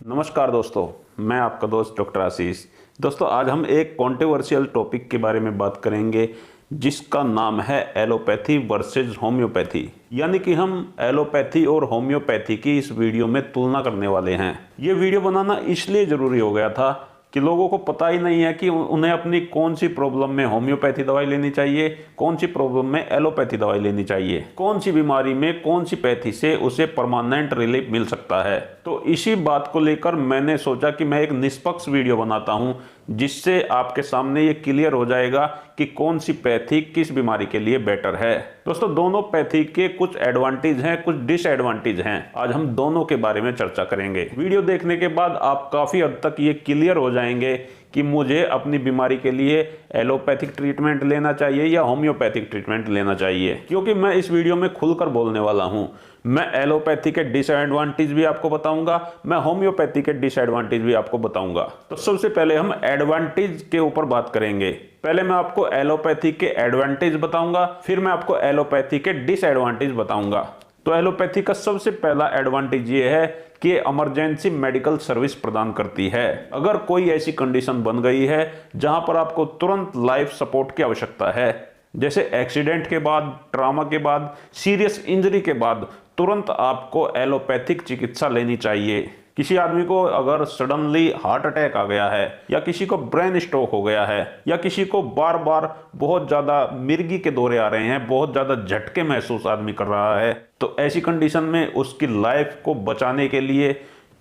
नमस्कार दोस्तों, मैं आपका दोस्त डॉक्टर आशीष। दोस्तों, आज हम एक कंट्रोवर्शियल टॉपिक के बारे में बात करेंगे जिसका नाम है एलोपैथी वर्सेस होम्योपैथी। यानी कि हम एलोपैथी और होम्योपैथी की इस वीडियो में तुलना करने वाले हैं। ये वीडियो बनाना इसलिए ज़रूरी हो गया था कि लोगों को पता ही नहीं है कि उन्हें अपनी कौन सी प्रॉब्लम में होम्योपैथी दवाई लेनी चाहिए, कौन सी प्रॉब्लम में एलोपैथी दवाई लेनी चाहिए, कौन सी बीमारी में कौन सी पैथी से उसे परमानेंट रिलीफ मिल सकता है। तो इसी बात को लेकर मैंने सोचा कि मैं एक निष्पक्ष वीडियो बनाता हूं जिससे आपके सामने ये क्लियर हो जाएगा कि कौन सी पैथी किस बीमारी के लिए बेटर है। दोस्तों, दोनों पैथी के कुछ एडवांटेज हैं, कुछ डिसएडवांटेज हैं। आज हम दोनों के बारे में चर्चा करेंगे। वीडियो देखने के बाद आप काफी हद तक ये क्लियर हो जाएंगे कि मुझे अपनी बीमारी के लिए एलोपैथिक ट्रीटमेंट लेना चाहिए या होम्योपैथिक ट्रीटमेंट लेना चाहिए, क्योंकि मैं इस वीडियो में खुलकर बोलने वाला हूं। मैं एलोपैथी के डिसएडवांटेज भी आपको बताऊंगा, मैं होम्योपैथी के डिसएडवांटेज भी आपको बताऊंगा। तो सबसे पहले हम एडवांटेज के ऊपर बात करेंगे। पहले मैं आपको एलोपैथी के एडवांटेज बताऊंगा, फिर मैं आपको एलोपैथी के डिसएडवांटेज बताऊंगा। तो एलोपैथी का सबसे पहला एडवांटेज ये है कि इमरजेंसी मेडिकल सर्विस प्रदान करती है। अगर कोई ऐसी कंडीशन बन गई है जहां पर आपको तुरंत लाइफ सपोर्ट की आवश्यकता है, जैसे एक्सीडेंट के बाद, ट्रॉमा के बाद, सीरियस इंजरी के बाद, तुरंत आपको एलोपैथिक चिकित्सा लेनी चाहिए। किसी आदमी को अगर सडनली हार्ट अटैक आ गया है, या किसी को ब्रेन स्ट्रोक हो गया है, या किसी को बार बार बहुत ज़्यादा मिर्गी के दौरे आ रहे हैं, बहुत ज़्यादा झटके महसूस आदमी कर रहा है, तो ऐसी कंडीशन में उसकी लाइफ को बचाने के लिए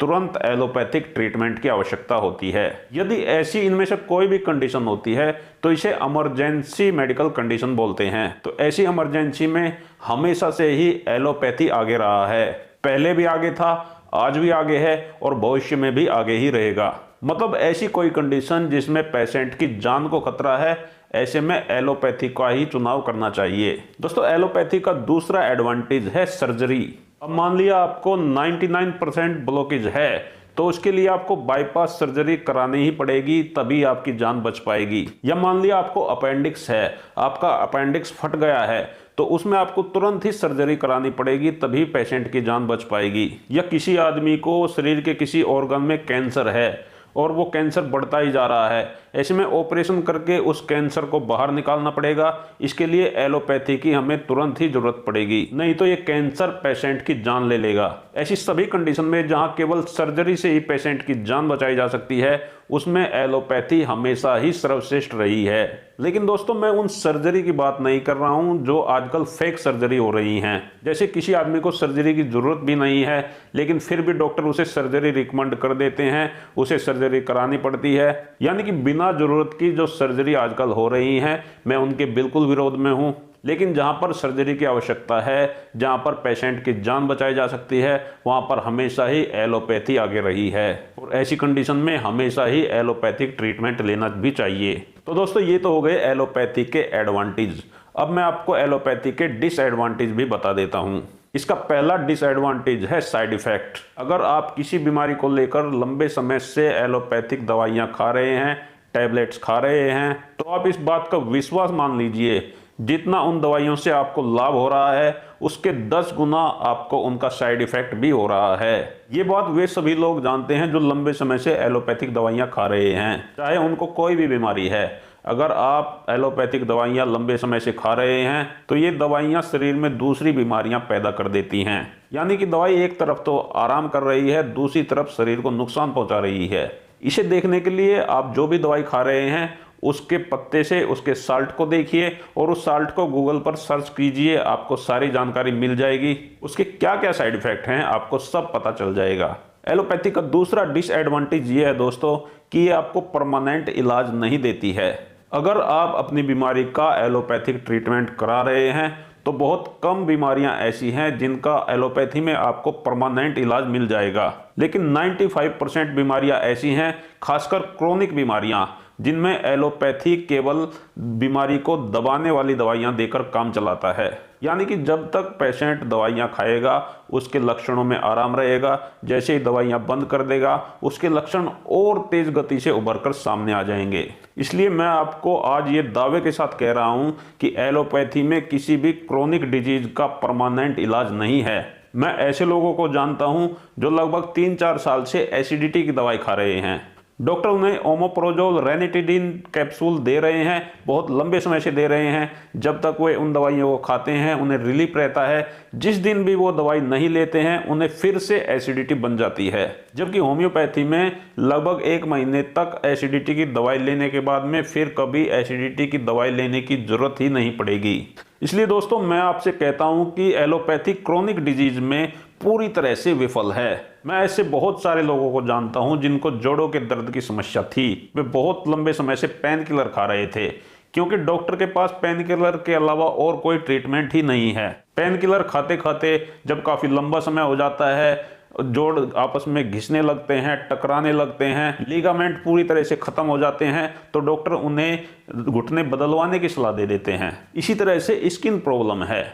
तुरंत एलोपैथिक ट्रीटमेंट की आवश्यकता होती है। यदि ऐसी इनमें से कोई भी कंडीशन होती है तो इसे इमरजेंसी मेडिकल कंडीशन बोलते हैं। तो ऐसी इमरजेंसी में हमेशा से ही एलोपैथी आगे रहा है। पहले भी आगे था, आज भी आगे है और भविष्य में भी आगे ही रहेगा। मतलब ऐसी कोई कंडीशन जिसमें पेशेंट की जान को खतरा है, ऐसे में एलोपैथी का ही चुनाव करना चाहिए। दोस्तों, एलोपैथी का दूसरा एडवांटेज है सर्जरी। अब मान लिया आपको 99% ब्लॉकेज है, तो उसके लिए आपको बाईपास सर्जरी करानी ही पड़ेगी, तभी आपकी जान बच पाएगी। या मान लिया आपको अपेंडिक्स है, आपका अपेंडिक्स फट गया है, तो उसमें आपको तुरंत ही सर्जरी करानी पड़ेगी, तभी पेशेंट की जान बच पाएगी। या किसी आदमी को शरीर के किसी ऑर्गन में कैंसर है और वो कैंसर बढ़ता ही जा रहा है, ऐसे में ऑपरेशन करके उस कैंसर को बाहर निकालना पड़ेगा। इसके लिए एलोपैथी की हमें तुरंत ही जरूरत पड़ेगी, नहीं तो ये कैंसर पेशेंट की जान ले लेगा। ऐसी सभी कंडीशन में जहां केवल सर्जरी से ही पेशेंट की जान बचाई जा सकती है, उसमें एलोपैथी हमेशा ही सर्वश्रेष्ठ रही है। लेकिन दोस्तों, मैं उन सर्जरी की बात नहीं कर रहा हूं जो आजकल फेक सर्जरी हो रही हैं। जैसे किसी आदमी को सर्जरी की जरूरत भी नहीं है, लेकिन फिर भी डॉक्टर उसे सर्जरी रिकमेंड कर देते हैं, उसे सर्जरी करानी पड़ती है। यानी कि बिना जरूरत की जो सर्जरी आजकल हो रही हैं, मैं उनके बिल्कुल विरोध में हूं। लेकिन जहां पर सर्जरी की आवश्यकता है, जहां पर पेशेंट की जान बचाई जा सकती है, वहां पर हमेशा ही एलोपैथी आगे रही है और ऐसी कंडीशन में हमेशा ही एलोपैथिक ट्रीटमेंट लेना भी चाहिए। तो दोस्तों, ये तो हो गए एलोपैथी के एडवांटेज। अब मैं आपको एलोपैथी के डिसएडवांटेज भी बता देता हूं। इसका पहला डिसएडवांटेज है साइड इफेक्ट। अगर आप किसी बीमारी को लेकर लंबे समय से एलोपैथिक दवाइयां खा रहे हैं, टैबलेट्स खा रहे हैं, तो आप इस बात का विश्वास मान लीजिए, जितना उन दवाइयों से आपको लाभ हो रहा है, उसके 10 गुना आपको उनका साइड इफेक्ट भी हो रहा है। ये बात वे सभी लोग जानते हैं जो लंबे समय से एलोपैथिक दवाइयां खा रहे हैं, चाहे उनको कोई भी बीमारी है। अगर आप एलोपैथिक दवाइयां लंबे समय से खा रहे हैं, तो ये दवाइयां शरीर में दूसरी बीमारियां पैदा कर देती हैं। यानी कि दवाई एक तरफ तो आराम कर रही है, दूसरी तरफ शरीर को नुकसान पहुंचा रही है। इसे देखने के लिए आप जो भी दवाई खा रहे हैं, उसके पत्ते से उसके साल्ट को देखिए और उस साल्ट को गूगल पर सर्च कीजिए, आपको सारी जानकारी मिल जाएगी। उसके क्या क्या साइड इफेक्ट हैं आपको सब पता चल जाएगा। एलोपैथी का दूसरा डिसएडवांटेज ये है दोस्तों कि ये आपको परमानेंट इलाज नहीं देती है। अगर आप अपनी बीमारी का एलोपैथिक ट्रीटमेंट करा रहे हैं, तो बहुत कम बीमारियां ऐसी हैं जिनका एलोपैथी में आपको परमानेंट इलाज मिल जाएगा। लेकिन 95% बीमारियां ऐसी हैं, खासकर क्रोनिक बीमारियां, जिनमें एलोपैथी केवल बीमारी को दबाने वाली दवाइयां देकर काम चलाता है। यानी कि जब तक पेशेंट दवाइयां खाएगा, उसके लक्षणों में आराम रहेगा, जैसे ही दवाइयां बंद कर देगा, उसके लक्षण और तेज गति से उभर कर सामने आ जाएंगे। इसलिए मैं आपको आज ये दावे के साथ कह रहा हूं कि एलोपैथी में किसी भी क्रोनिक डिजीज का परमानेंट इलाज नहीं है। मैं ऐसे लोगों को जानता हूं जो लगभग 3-4 साल से एसिडिटी की दवाई खा रहे हैं। डॉक्टर उन्हें ओमेप्रोजोल रेनिटिडिन कैप्सूल दे रहे हैं, बहुत लंबे समय से दे रहे हैं। जब तक वे उन दवाइयों को खाते हैं उन्हें रिलीफ रहता है। जिस दिन भी वो दवाई नहीं लेते हैं उन्हें फिर से एसिडिटी बन जाती है। जबकि होम्योपैथी में लगभग 1 महीने तक एसिडिटी की दवाई लेने के बाद में फिर कभी एसिडिटी की दवाई लेने की जरूरत ही नहीं पड़ेगी। इसलिए दोस्तों मैं आपसे कहता हूं कि एलोपैथी क्रोनिक डिजीज में पूरी तरह से विफल है। मैं ऐसे बहुत सारे लोगों को जानता हूं जिनको जोड़ों के दर्द की समस्या थी। वे बहुत लंबे समय से पेन किलर खा रहे थे, क्योंकि डॉक्टर के पास पेन किलर के अलावा और कोई ट्रीटमेंट ही नहीं है। पेन किलर खाते खाते जब काफ़ी लंबा समय हो जाता है, जोड़ आपस में घिसने लगते हैं, टकराने लगते हैं, लिगामेंट पूरी तरह से ख़त्म हो जाते हैं, तो डॉक्टर उन्हें घुटने बदलवाने की सलाह दे देते हैं। इसी तरह से स्किन प्रॉब्लम है।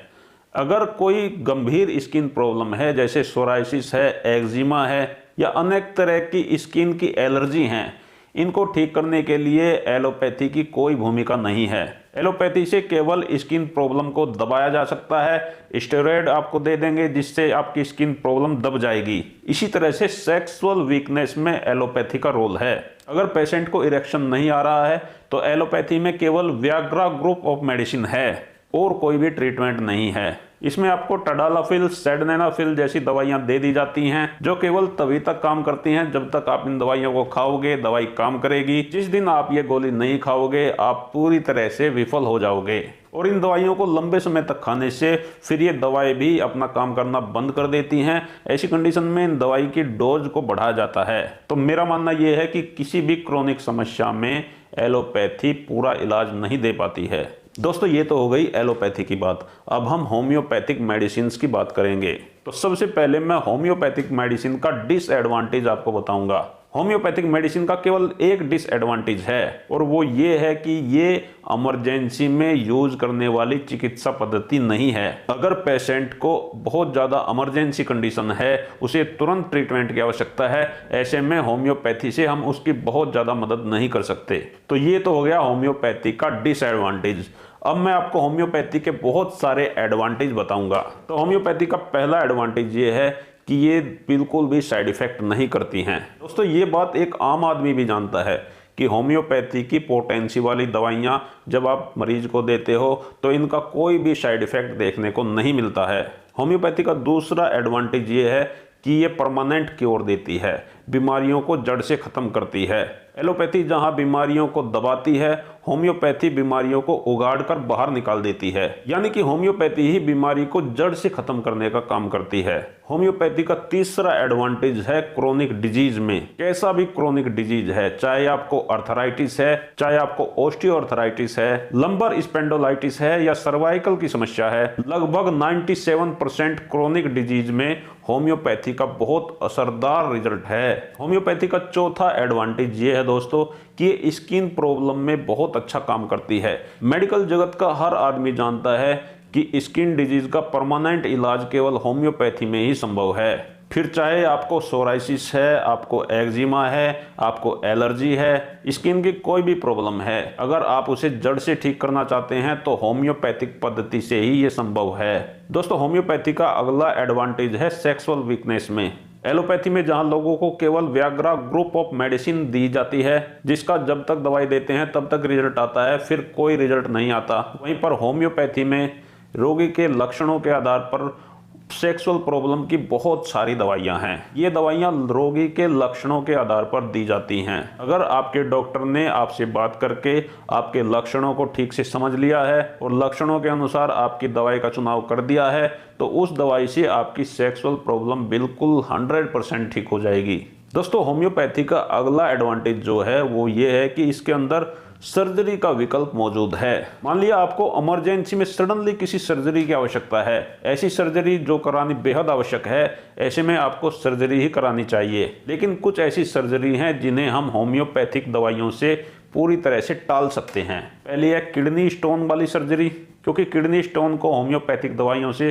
अगर कोई गंभीर स्किन प्रॉब्लम है, जैसे सोराइसिस है, एक्जिमा है या अनेक तरह की स्किन की एलर्जी हैं, इनको ठीक करने के लिए एलोपैथी की कोई भूमिका नहीं है। एलोपैथी से केवल स्किन प्रॉब्लम को दबाया जा सकता है। स्टेरॉयड आपको दे देंगे जिससे आपकी स्किन प्रॉब्लम दब जाएगी। इसी तरह से सेक्सुअल वीकनेस में एलोपैथी का रोल है। अगर पेशेंट को इरेक्शन नहीं आ रहा है तो एलोपैथी में केवल व्याग्रा ग्रुप ऑफ मेडिसिन है और कोई भी ट्रीटमेंट नहीं है। इसमें आपको टडालाफिल, सेडनेलाफिल जैसी दवाइयां दे दी जाती हैं जो केवल तभी तक काम करती हैं जब तक आप इन दवाइयों को खाओगे, दवाई काम करेगी। जिस दिन आप ये गोली नहीं खाओगे आप पूरी तरह से विफल हो जाओगे। और इन दवाइयों को लंबे समय तक खाने से फिर ये दवाई भी अपना काम करना बंद कर देती हैं। ऐसी कंडीशन में इन दवाई की डोज को बढ़ाया जाता है। तो मेरा मानना यह है कि किसी भी क्रोनिक समस्या में एलोपैथी पूरा इलाज नहीं दे पाती है। दोस्तों ये तो हो गई एलोपैथी की बात। अब हम होम्योपैथिक मेडिसिन की बात करेंगे। तो सबसे पहले मैं होम्योपैथिक मेडिसिन का डिसएडवांटेज आपको बताऊंगा। होम्योपैथिक मेडिसिन का केवल एक डिसएडवांटेज है और वो ये है कि ये इमरजेंसी में यूज करने वाली चिकित्सा पद्धति नहीं है। अगर पेशेंट को बहुत ज़्यादा इमरजेंसी कंडीशन है, उसे तुरंत ट्रीटमेंट की आवश्यकता है, ऐसे में होम्योपैथी से हम उसकी बहुत ज़्यादा मदद नहीं कर सकते। तो ये तो हो गया होम्योपैथी का डिसएडवांटेज। अब मैं आपको होम्योपैथी के बहुत सारे एडवांटेज बताऊंगा। तो होम्योपैथी का पहला एडवांटेज ये है कि ये बिल्कुल भी साइड इफेक्ट नहीं करती हैं। दोस्तों ये बात एक आम आदमी भी जानता है कि होम्योपैथी की पोटेंसी वाली दवाइयाँ जब आप मरीज को देते हो तो इनका कोई भी साइड इफेक्ट देखने को नहीं मिलता है। होम्योपैथी का दूसरा एडवांटेज ये है कि ये परमानेंट क्योर देती है, बीमारियों को जड़ से ख़त्म करती है। एलोपैथी जहां बीमारियों को दबाती है, होम्योपैथी बीमारियों को उगाड़कर बाहर निकाल देती है। यानी कि होम्योपैथी ही बीमारी को जड़ से खत्म करने का काम करती है। होम्योपैथी का तीसरा एडवांटेज है क्रोनिक डिजीज में। कैसा भी क्रोनिक डिजीज है, चाहे आपको अर्थराइटिस है, चाहे आपको ऑस्टियोआर्थराइटिस है, लंबर स्पेंडोलाइटिस है या सर्वाइकल की समस्या है, लगभग 97% क्रोनिक डिजीज में होम्योपैथी का बहुत असरदार रिजल्ट है। होम्योपैथी का चौथा एडवांटेज ये है दोस्तों कि ये स्किन प्रॉब्लम में बहुत अच्छा काम करती है। मेडिकल जगत का हर आदमी जानता है कि स्किन डिजीज का परमानेंट इलाज केवल होम्योपैथी में ही संभव है। फिर चाहे आपको सोराइसिस है, आपको एक्जिमा है, आपको एलर्जी है, स्किन की कोई भी प्रॉब्लम है, अगर आप उसे जड़ से ठीक करना चाहते हैं तो होम्योपैथिक पद्धति से ही ये संभव है। दोस्तों होम्योपैथी का अगला एडवांटेज है सेक्सुअल वीकनेस में। एलोपैथी में जहां लोगों को केवल व्याग्रा ग्रुप ऑफ मेडिसिन दी जाती है जिसका जब तक दवाई देते हैं तब तक रिजल्ट आता है, फिर कोई रिजल्ट नहीं आता, वहीं पर होम्योपैथी में रोगी के लक्षणों के आधार पर सेक्सुअल प्रॉब्लम की बहुत सारी दवाइयां हैं। ये दवाइयां रोगी के लक्षणों के आधार पर दी जाती हैं। अगर आपके डॉक्टर ने आपसे बात करके आपके लक्षणों को ठीक से समझ लिया है और लक्षणों के अनुसार आपकी दवाई का चुनाव कर दिया है तो उस दवाई से आपकी सेक्सुअल प्रॉब्लम बिल्कुल 100% ठीक हो जाएगी। दोस्तों होम्योपैथी का अगला एडवांटेज जो है वो ये है कि इसके अंदर सर्जरी का विकल्प मौजूद है। मान लिया आपको इमरजेंसी में सडनली किसी सर्जरी की आवश्यकता है, ऐसी सर्जरी जो करानी बेहद आवश्यक है, ऐसे में आपको सर्जरी ही करानी चाहिए। लेकिन कुछ ऐसी सर्जरी हैं जिन्हें हम होम्योपैथिक दवाइयों से पूरी तरह से टाल सकते हैं। पहली है किडनी स्टोन वाली सर्जरी, क्योंकि किडनी स्टोन को होम्योपैथिक दवाइयों से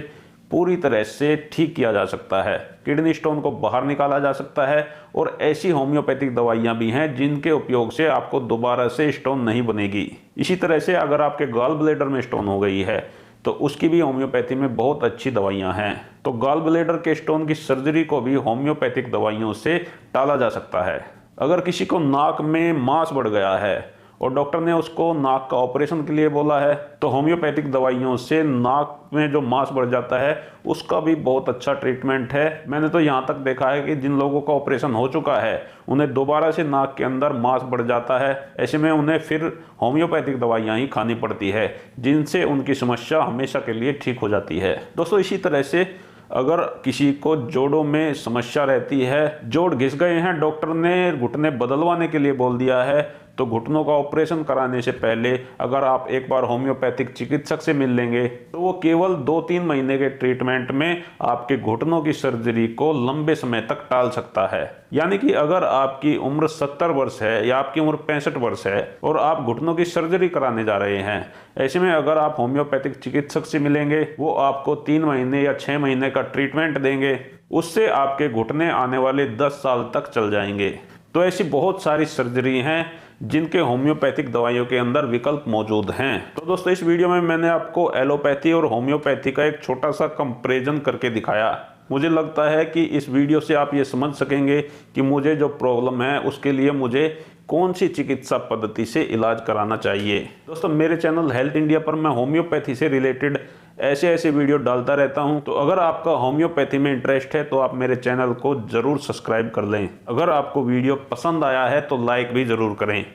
पूरी तरह से ठीक किया जा सकता है। किडनी स्टोन को बाहर निकाला जा सकता है और ऐसी होम्योपैथिक दवाइयां भी हैं जिनके उपयोग से आपको दोबारा से स्टोन नहीं बनेगी। इसी तरह से अगर आपके गॉल ब्लैडर में स्टोन हो गई है तो उसकी भी होम्योपैथी में बहुत अच्छी दवाइयाँ हैं। तो गॉल ब्लैडर के स्टोन की सर्जरी को भी होम्योपैथिक दवाइयों से टाला जा सकता है। अगर किसी को नाक में मांस बढ़ गया है और डॉक्टर ने उसको नाक का ऑपरेशन के लिए बोला है, तो होम्योपैथिक दवाइयों से नाक में जो मांस बढ़ जाता है उसका भी बहुत अच्छा ट्रीटमेंट है। मैंने तो यहाँ तक देखा है कि जिन लोगों का ऑपरेशन हो चुका है उन्हें दोबारा से नाक के अंदर मांस बढ़ जाता है। ऐसे में उन्हें फिर होम्योपैथिक दवाइयाँ ही खानी पड़ती है, जिनसे उनकी समस्या हमेशा के लिए ठीक हो जाती है। दोस्तों, इसी तरह से अगर किसी को जोड़ों में समस्या रहती है, जोड़ घिस गए हैं, डॉक्टर ने घुटने बदलवाने के लिए बोल दिया है, तो घुटनों का ऑपरेशन कराने से पहले अगर आप एक बार होम्योपैथिक चिकित्सक से मिल लेंगे तो वो केवल 2-3 महीने के ट्रीटमेंट में आपके घुटनों की सर्जरी को लंबे समय तक टाल सकता है। यानी कि अगर आपकी उम्र 70 वर्ष है या आपकी उम्र 65 वर्ष है और आप घुटनों की सर्जरी कराने जा रहे हैं, ऐसे में अगर आप होम्योपैथिक चिकित्सक से मिलेंगे, वो आपको 3 महीने या 6 महीने का ट्रीटमेंट देंगे, उससे आपके घुटने आने वाले 10 साल तक चल जाएंगे। तो ऐसी बहुत सारी सर्जरी हैं जिनके होम्योपैथिक दवाइयों के अंदर विकल्प मौजूद हैं। तो दोस्तों, इस वीडियो में मैंने आपको एलोपैथी और होम्योपैथी का एक छोटा सा कंपैरिजन करके दिखाया। मुझे लगता है कि इस वीडियो से आप ये समझ सकेंगे कि मुझे जो प्रॉब्लम है उसके लिए मुझे कौन सी चिकित्सा पद्धति से इलाज कराना चाहिए। दोस्तों, मेरे चैनल हेल्थ इंडिया पर मैं होम्योपैथी से रिलेटेड ऐसे वीडियो डालता रहता हूं, तो अगर आपका होम्योपैथी में इंटरेस्ट है तो आप मेरे चैनल को जरूर सब्सक्राइब कर लें। अगर आपको वीडियो पसंद आया है तो लाइक भी जरूर करें।